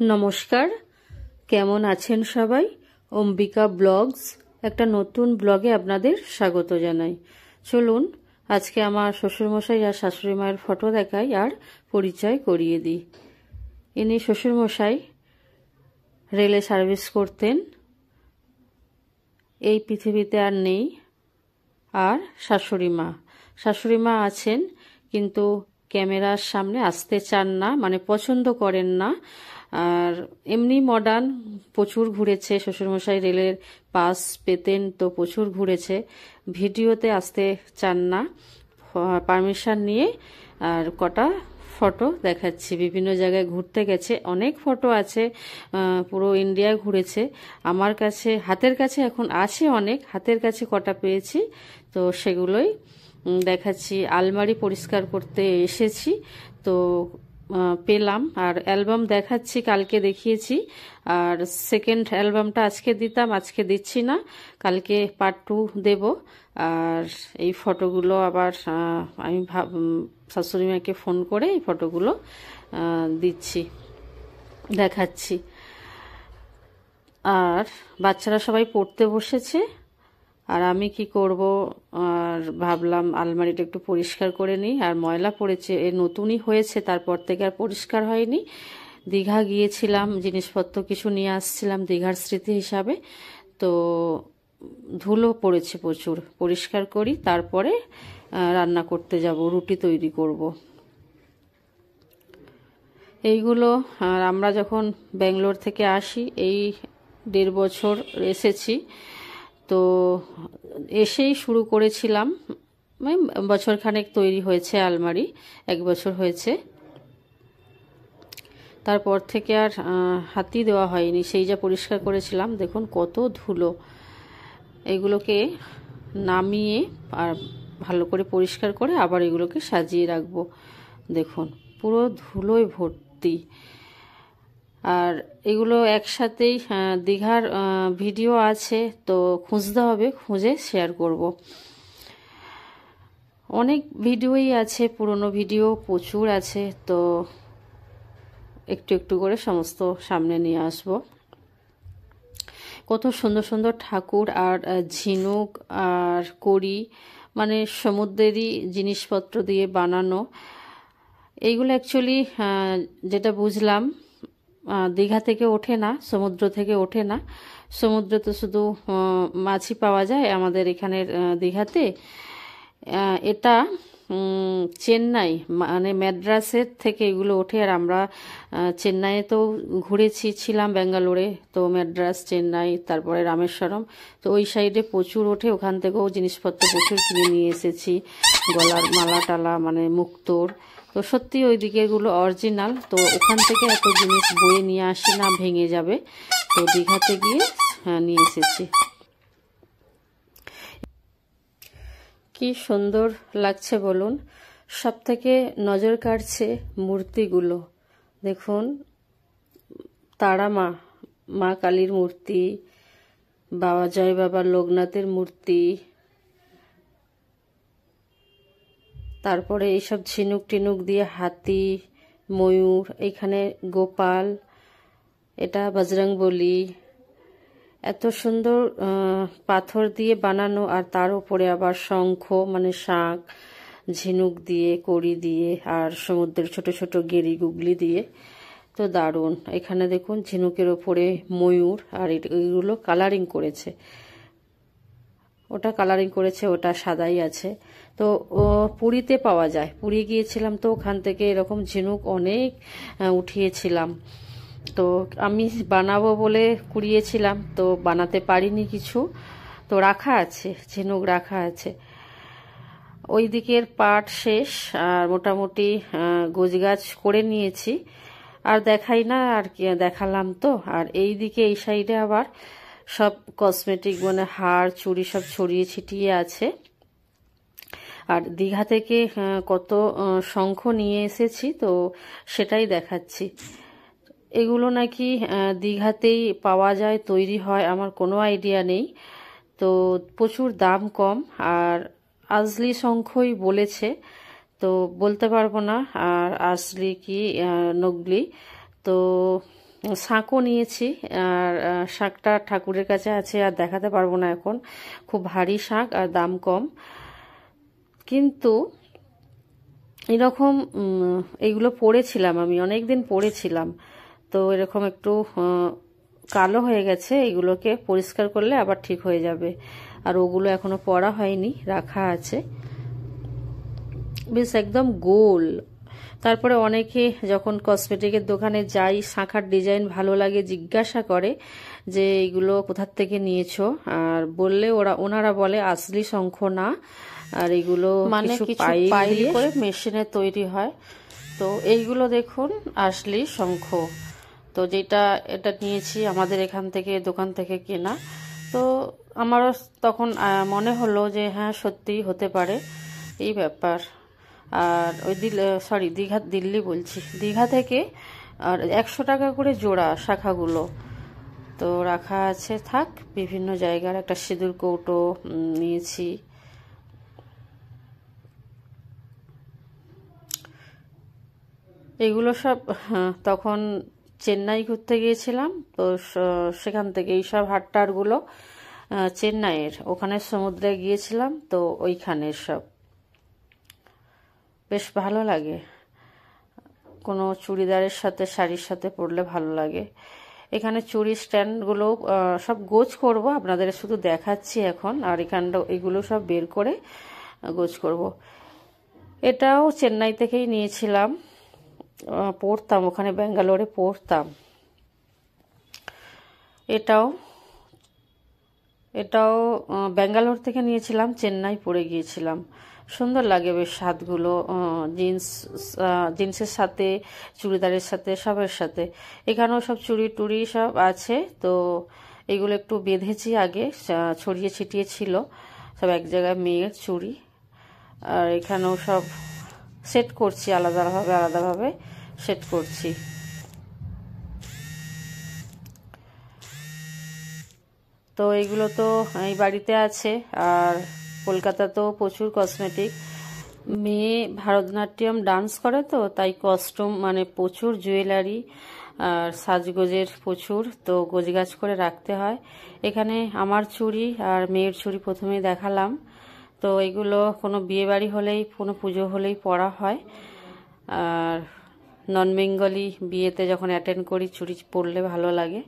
নমস্কার, কেমন আছেন সবাই? অম্বিকা ব্লগস একটা নতুন ব্লগে আপনাদের স্বাগত জানাই। চলুন আজকে আমার শ্বশুরমশাই আর শাশুড়ি মায়ের ফটো দেখাই আর পরিচয় করিয়ে দিই। ইনি শ্বশুরমশাই রেলে সার্ভিস করতেন, এই পৃথিবীতে আর নেই। আর শাশুড়ি মা আছেন, কিন্তু ক্যামেরার সামনে আসতে চান না, মানে পছন্দ করেন না। আর এমনি মডার্ন প্রচুর ঘুরেছে, শ্বশুরমশাই রেলের পাস পেতেন তো প্রচুর ঘুরেছে, ভিডিওতে আসতে চান না। পারমিশন নিয়ে আর কটা ফটো দেখাচ্ছি। বিভিন্ন জায়গায় ঘুরতে গেছে, অনেক ফটো আছে, পুরো ইন্ডিয়া ঘুরেছে। আমার কাছে হাতের কাছে এখন আছে, অনেক হাতের কাছে কটা পেয়েছি, তো সেগুলোই দেখাচ্ছি। আলমারি পরিষ্কার করতে এসেছি তো পেলাম, আর অ্যালবাম দেখাচ্ছি, কালকে দেখিয়েছি। আর সেকেন্ড অ্যালবামটা আজকে দিতাম, আজকে দিচ্ছি না, কালকে পার্ট 2 দেব। আর এই ফটোগুলো আবার আমি শাশুড়ি মাকে ফোন করে এই ফটোগুলো দিচ্ছি, দেখাচ্ছি। আর বাচ্চারা সবাই পড়তে বসেছে, আর আমি কি করব, আর ভাবলাম আলমারিটা একটু পরিষ্কার করে নিই। আর ময়লা পড়েছে, এ নতুনই হয়েছে, তারপর থেকে আর পরিষ্কার হয়নি। দীঘা গিয়েছিলাম, জিনিসপত্র কিছু নিয়ে আসছিলাম দীঘার স্মৃতি হিসাবে, তো ধুলো পড়েছে প্রচুর। পরিষ্কার করি, তারপরে রান্না করতে যাব, রুটি তৈরি করব। এইগুলো আর আমরা যখন ব্যাঙ্গালোর থেকে আসি, এই 1.5 বছর এসেছি, তো এসেই শুরু করেছিলাম, বছরখানেক তৈরি হয়েছে আলমারি, 1 বছর হয়েছে। তারপর থেকে আর হাতই দেওয়া হয়নি, সেই যা পরিষ্কার করেছিলাম। দেখুন কত ধুলো, এগুলোকে নামিয়ে আর ভালো করে পরিষ্কার করে আবার এগুলোকে সাজিয়ে রাখবো। দেখুন পুরো ধুলোয় ভর্তি। আর এগুলো একসাথেই দীঘার ভিডিও আছে, তো খুঁজতে হবে, খুঁজে শেয়ার করব। অনেক ভিডিওই আছে, পুরনো ভিডিও প্রচুর আছে, তো একটু একটু করে সমস্ত সামনে নিয়ে আসব। কত সুন্দর সুন্দর ঠাকুর আর ঝিনুক আর কড়ি, মানে সমুদ্রেরই জিনিসপত্র দিয়ে বানানো। এইগুলো অ্যাকচুয়ালি যেটা বুঝলাম, দীঘা থেকে ওঠে না, সমুদ্র থেকে ওঠে না। সমুদ্রে তো শুধু মাছই পাওয়া যায় আমাদের এখানের দীঘাতে। এটা চেন্নাই, মানে ম্যাড্রাসের থেকে এগুলো ওঠে। আর আমরা চেন্নাইয়ে তো ঘুরেছি, ছিলাম ব্যাঙ্গালোরে, তো ম্যাড্রাস, চেন্নাই, তারপরে রামেশ্বরম, তো ওই সাইডে প্রচুর ওঠে। ওখান থেকেও জিনিসপত্র প্রচুর কিনে নিয়ে এসেছি, গলার মালা টালা, মানে মুক্তোর। তো সত্যি ওই দিকেরগুলো অরিজিনাল, তো ওখান থেকে এত জিনিস বয়ে নিয়ে আসি না, ভেঙে যাবে, তো দীঘাতে গিয়ে নিয়ে এসেছি। কি সুন্দর লাগছে বলুন। সব থেকে নজর কাড়ছে মূর্তিগুলো। দেখুন, তারা মা কালীর মূর্তি, বাবা জয় বাবা লোকনাথের মূর্তি, তারপরে এইসব ঝিনুক টিনুক দিয়ে হাতি, ময়ূর, এখানে গোপাল, এটা বজরংবলী। এত সুন্দর পাথর দিয়ে বানানো, আর তার উপরে আবার শঙ্খ, মানে শাঁখ, ঝিনুক দিয়ে, কড়ি দিয়ে, আর সমুদ্রের ছোট ছোট গেরি গুগলি দিয়ে, তো দারুণ। এখানে দেখুন ঝিনুকের ওপরে ময়ূর, আর এগুলো কালারিং করেছে, ওটা কালারিং করেছে, ওটা সাদাই আছে। তো পুরীতে পাওয়া যায়, পুরী গিয়েছিলাম, তো ওখান থেকে এরকম ঝিনুক অনেক উঠিয়েছিলাম। তো আমি বানাবো বলে কুড়িয়েছিলাম, তো বানাতে পারিনি কিছু, তো রাখা আছে, ঝিনুক রাখা আছে। ওই দিকের পাট শেষ, আর মোটামুটি গোছগাছ করে নিয়েছি, আর দেখাই না, আর কি দেখালাম তো। আর এই দিকে এই সাইডে আবার সব কসমেটিক, মানে হার চুড়ি সব ছড়িয়ে ছিটিয়ে আছে। আর দীঘা থেকে কত শঙ্খ নিয়ে এসেছি, তো সেটাই দেখাচ্ছি। এগুলো নাকি দীঘাতেই পাওয়া যায়, তৈরি হয়, আমার কোনো আইডিয়া নেই, তো প্রচুর দাম কম। আর আসলি শঙ্খই বলেছে, তো বলতে পারবো না আর আসলি কি নকলি। তো শাঁকও নিয়েছি। আর শাঁকটা ঠাকুরের কাছে আছে, আর দেখাতে পারবো না এখন, খুব ভারী শাঁক আর দাম কম। কিন্তু এরকম এইগুলো পড়েছিলাম, আমি অনেক দিন পড়েছিলাম, তো এরকম একটু কালো হয়ে গেছে। এগুলোকে পরিষ্কার করলে আবার ঠিক হয়ে যাবে। আর ওগুলো এখনো পড়া হয়নি, রাখা আছে বেশ একদম গোল। তারপরে অনেকে যখন কসমেটিকের দোকানে যাই, শাঁখার ডিজাইন ভালো লাগে, জিজ্ঞাসা করে যে এইগুলো কোথার থেকে নিয়েছো, আর বললে ওনারা বলে আসলি শঙ্খ না, আর এগুলো মানে কিছু পাইল করে মেশিনে তৈরি হয়। তো এইগুলো দেখুন আসলি শঙ্খ। তো এটা নিয়েছি আমাদের এখান থেকে, দোকান থেকে কেনা। তো আমারও তখন মনে হলো যে হ্যাঁ সত্যিই হতে পারে এই ব্যাপার। আর ওই দিল্লি বলছি, দীঘা থেকে আর 100 টাকা করে জোড়া শাখাগুলো। তো রাখা আছে, থাক। বিভিন্ন জায়গার একটা সিঁদুর কৌটো নিয়েছি। এগুলো সব তখন চেন্নাই ঘুরতে গিয়েছিলাম, তো সেখান থেকে এইসব হাটটারগুলো চেন্নাইয়ের ওখানে সমুদ্রে গিয়েছিলাম, তো ওইখানের সব বেশ ভালো লাগে। কোনো চুড়িদারের সাথে শাড়ির সাথে পরলে ভালো লাগে। এখানে চুড়ি স্ট্যান্ডগুলো সব গোছ করব, আপনাদের শুধু দেখাচ্ছি এখন। আর এখানটা এগুলো সব বের করে গোছ করব। এটাও চেন্নাই থেকেই নিয়েছিলাম, পড়তাম ওখানে, ব্যাঙ্গালোরে পড়তাম। এটাও ব্যাঙ্গালোর থেকে নিয়েছিলাম, চেন্নাই পরে গিয়েছিলাম। সুন্দর লাগে বেশ হাতগুলো, জিন্সের সাথে, চুড়িদারের সাথে, সবের সাথে। এখানেও সব চুড়ি টুড়ি সব আছে। তো এগুলো একটু বেঁধেছি আগে, ছড়িয়ে ছিটিয়ে ছিল সব এক জায়গায় মেয়ের চুড়ি। আর এখানেও সব সেট করছি, আলাদাভাবে সেট করছি। তো এইগুলো তো এই বাড়িতে আছে। আর কলকাতাতেও প্রচুর কসমেটিক। মেয়ে ভারতনাট্যম ডান্স করে, তো তাই কস্টিউম মানে প্রচুর জুয়েলারি আর সাজগোজের প্রচুর, তো গোছগাছ করে রাখতে হয়। এখানে আমার চুড়ি আর মেয়ের চুড়ি প্রথমেই দেখালাম। তো এগুলো কোনো বিয়ে বাড়ি হলেই, কোনো পুজো হলেই পরা হয়। আর নন বেঙ্গলি বিয়েতে যখন অ্যাটেন্ড করি চুড়ি পরলে ভালো লাগে,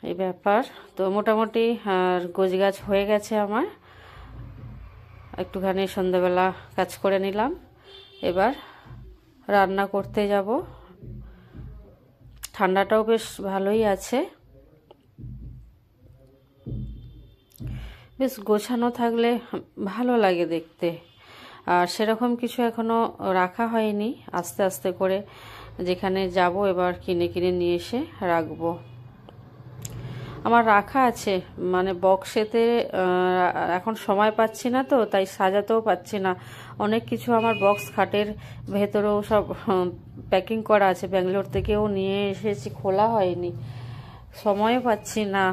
এই ব্যাপার। তো মোটামুটি আর গোছগাছ হয়ে গেছে আমার। একটুখানি সন্ধ্যাবেলা কাজ করে নিলাম, এবার রান্না করতে যাব। ঠান্ডাটাও বেশ ভালোই আছে, বেশ গোছানো থাকলে ভালো লাগে দেখতে। আর সেরকম কিছু এখনো রাখা হয়নি, আস্তে আস্তে করে যেখানে যাব এবার কিনে নিয়ে এসে রাখবো। আমার রাখা আছে মানে বক্সেতে, এখন সময় পাচ্ছি না, তো তাই সাজাতেও পাচ্ছি না। অনেক কিছু আমার বক্স খাটের ভেতরেও সব প্যাকিং করা আছে, ব্যাঙ্গালোর থেকেও নিয়ে এসেছি, খোলা হয়নি, সময়ও পাচ্ছি না।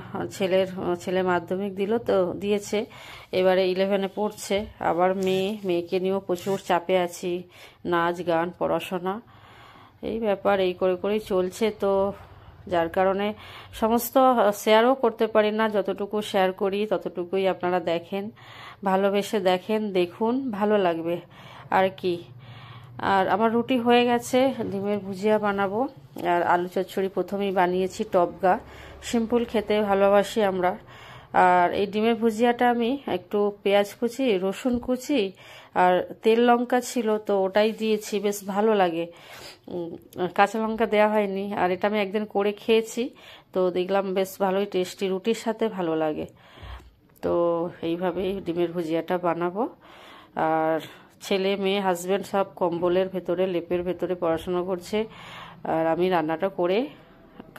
ছেলে মাধ্যমিক দিয়েছে, এবারে 11-এ পড়ছে। আবার মেয়েকে নিয়েও প্রচুর চাপে আছি, নাচ গান পড়াশোনা, এই ব্যাপার। এই করেই চলছে। তো যার কারণে সমস্ত শেয়ারও করতে পারি না, যতটুকু শেয়ার করি ততটুকুই আপনারা দেখেন, ভালোবেসে দেখুন, ভালো লাগবে আর কি। আর আমার রুটি হয়ে গেছে, ডিমের ভুজিয়া বানাবো। আর আলু চচ্চড়ি প্রথমেই বানিয়েছি, টপগা, সিম্পল খেতে ভালোবাসি আমরা। আর এই ডিমের ভুজিয়াটা আমি একটু পেঁয়াজ কুচি, রসুন কুচি আর তেল লঙ্কা ছিল, তো ওটাই দিয়েছি, বেশ ভালো লাগে। কাঁচা লঙ্কা দেওয়া হয়নি। আর এটা আমি একদিন করে খেয়েছি, তো দেখলাম বেশ ভালোই টেস্টি, রুটির সাথে ভালো লাগে। তো এইভাবেই ডিমের ভুজিয়াটা বানাবো। আর ছেলে মেয়ে হাজব্যান্ড সব কম্বলের ভেতরে, লেপের ভেতরে পড়াশোনা করছে। আর আমি রান্নাটা করে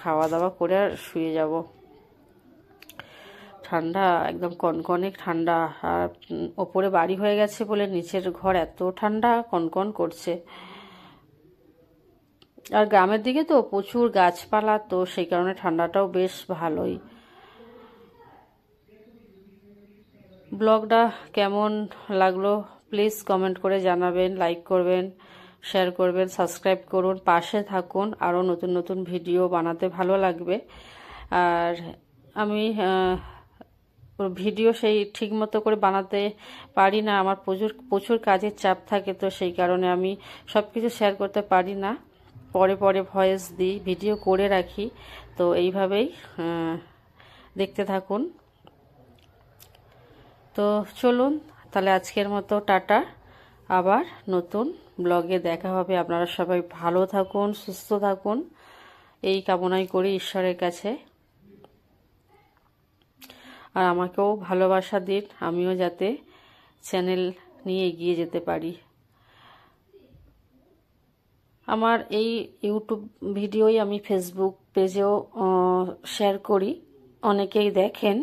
খাওয়া দাওয়া করে আর শুয়ে যাব। ঠান্ডা, একদম কনকনে ঠান্ডা। আর ওপরে বাড়ি হয়ে গেছে বলে নিচের ঘর এত ঠান্ডা, কনকন করছে। আর গ্রামের দিকে তো প্রচুর গাছপালা, তো সেই কারণে ঠান্ডাটাও বেশ ভালোই। ব্লগটা কেমন লাগলো প্লিজ কমেন্ট করে জানাবেন, লাইক করবেন, শেয়ার করবেন, সাবস্ক্রাইব করুন, পাশে থাকুন। আরও নতুন নতুন ভিডিও বানাতে ভালো লাগবে। আর আমি ভিডিও সেই ঠিক মতো করে বানাতে পারি না, আমার প্রচুর প্রচুর কাজের চাপ থাকে, তো সেই কারণে আমি সব কিছু শেয়ার করতে পারি না। পরে পরে ভয়েস দিই, ভিডিও করে রাখি। তো এইভাবেই দেখতে থাকুন। তো চলুন তাহলে আজকের মতো টাটা, আবার নতুন ব্লগে দেখা হবে। আপনারা সবাই ভালো থাকুন, সুস্থ থাকুন, এই কামনাই করি ঈশ্বরের কাছে। আর আমাকেও ভালোবাসা দিন, আমিও যাতে চ্যানেল নিয়ে এগিয়ে যেতে পারি। আমার এই ইউটিউব ভিডিওই আমি ফেসবুক পেজেও শেয়ার করি, অনেকেই দেখেন।